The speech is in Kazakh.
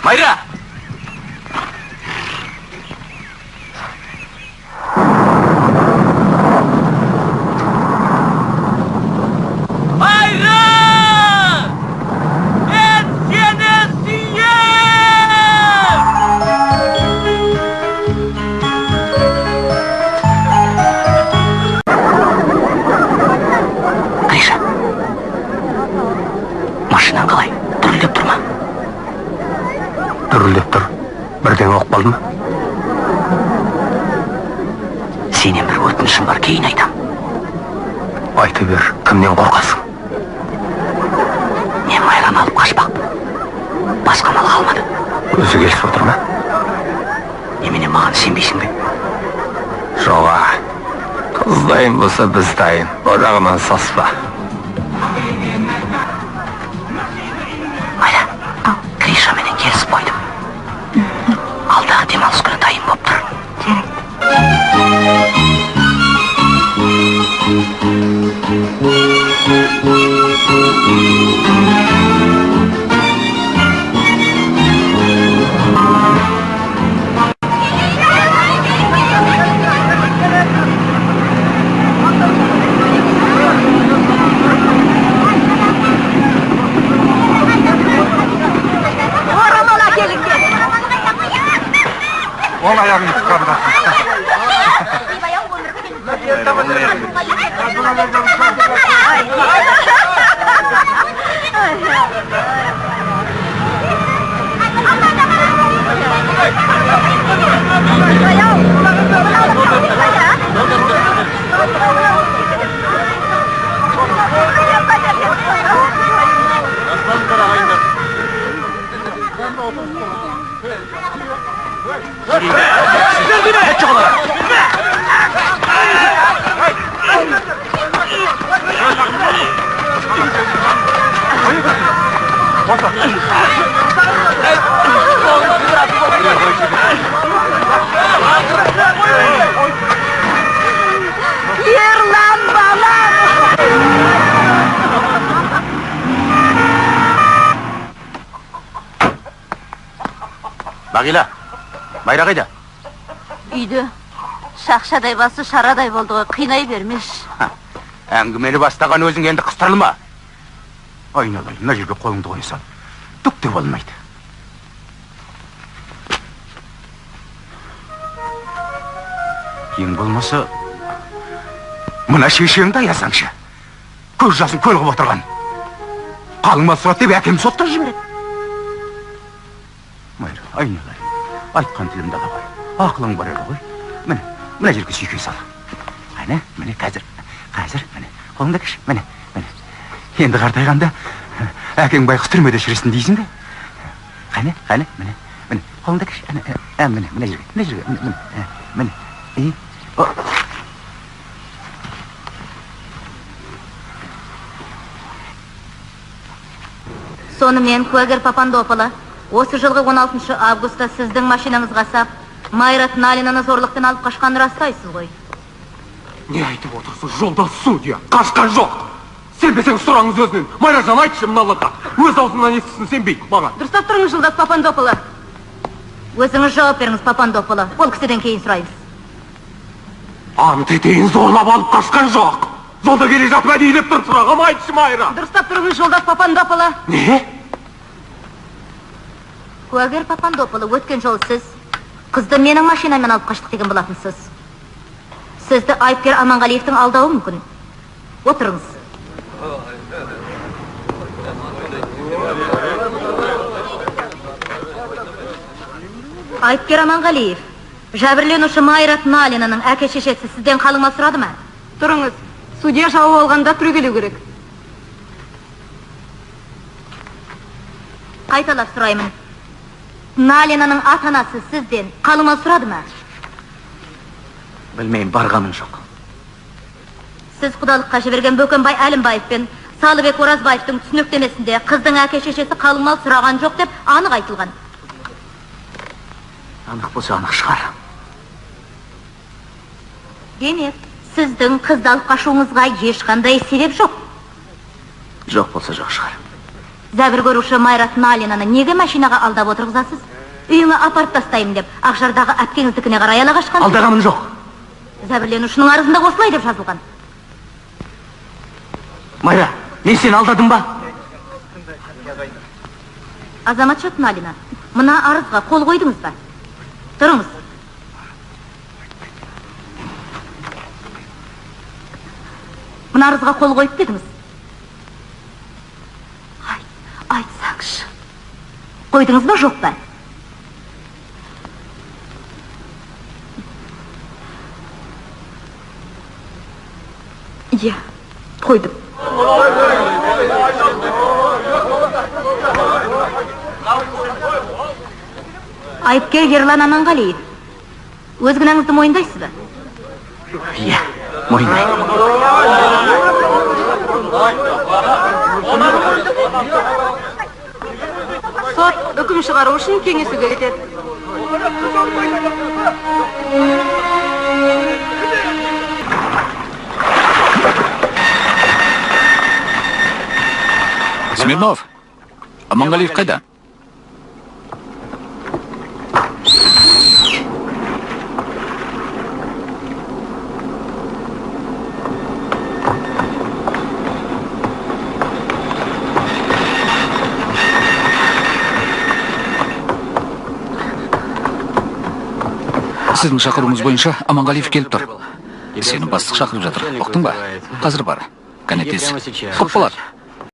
Майра! Сенен бір өтінішім бар, кейін айтам. Айта бер, кімнен қорқасың? Мен Майраны алып қашпақпын. Басқа мал қалмады. Өзі келіп отыр ма? Немене маған сенбейсің бе? Жоға, қыз дайын болса біз дайын. О жағынан саспа. Майра, Гришаменен келісіп қойдым. Алдағы демалыс күні дайын болып тұр. Ол аяғын тұққанда. Ерлан балам! Бағила, Майра қайда? Үйді. Шақшадай басы шарадай болды ғой, қинай бермеш. Әңгімені бастаған өзің енді қыстырылма. Айналайын, мына жерге қолыңды қоя сал. Түк те болмайды. Ең болмаса, мына шешеңді аясаңшы. Көз жасын көл қылып отырған. Қалың мал сұрат деп әкем сотқа жібереді. Майра, айналайын, айтқан тілімді аға ғой. Ақылың бар еді ғой. Мына жерге сүйкей сал. Міне, қазір, міне, қолыңда кеш, міне. Енді қартайғанда, әкең байқұс түрмеде шіресін дейсің бе? Міне, қолыңда кеш, міне жерге, міне. Сонымен куәгер Папандопола, осы жылғы 16 августта сіздің машинаңызға сап, Майра Налинаны зорлықпен алып қашқан растайсыз ғой. Не айтып отырсыз, жолда судья, қашқан жоқ. Сенбесең сұраңыз өзінен. Майражан айтшы мыналарға. Өз аузынан естісін сенбейді маған. Дұрыстап тұрыңыз, жолдас Папандопола. Өзіңіз жауап беріңіз, Папандопола. Ол кісіден кейін сұраймыз. Ант етейін зорлап алып қашқан жоқ. Жолда келе жатып әдейілеп тұр, сұрағам айтшы Майра. Дұрыстап тұрыңыз, жолдас Папандопола. Не? Куәгер Папандопола, өткен жол сіз қызды менің машинамен алып қаштық деген болатынсыз. Сізді айыпкер Аманғалиевтің алдауы мүмкін. Отырыңыз. Айыпкер Аманғалиев, жәбірленуші Майра Налинаның әке шешесі сізден қалың мал сұрады ма? Тұрыңыз, судья жауап алғанда түрегелу керек. Қайталап сұраймын. Налинаның ата-анасы сізден қалың мал сұрады ма? Білмеймін, барғамын жоқ. Сіз құдалыққа жіберген Бөкенбай Әлімбаев пен Салыбек Оразбаевтың түсініктемесінде қыздың әке шешесі қалың мал сұраған жоқ деп анық айтылған. Анық болса анық шығар. Демек, сіздің қызды алып қашуыңызға ешқандай себеп жоқ. Жоқ болса жоқ шығар. Зәбір көруші Майрат Налинаны неге машинаға алдап отырғызасыз? Үйіңе апарып тастайым деп, Ақжардағы әпкеңіздікіне қарай ала қашқан. Алдағамын жоқ. Зәбірленушінің арызында осылай деп жазылған. Майра, мен сені алдадым ба? Азаматшат Налина, мына арызға қол қойдыңыз ба? Тұрыңыз. Мына арызға қол қойып дедіңіз. Айтсаңшы. Қойдыңыз ба, жоқ па? Иә, қойдым. Айыпкер Ерлан Аманғалиев. Өз кінәңізді мойындайсыз ба? Иә, мойындаймын. Сот үкім шығару үшін кеңесуге кетеді. Смирнов, Аманғалиев қайда? Сіздің шақыруыңыз бойынша Аманғалиев келіп тұр. Сені бастық шақырып жатыр. Ұқтың ба? Қазір бар. Кәне тез. Көп болады.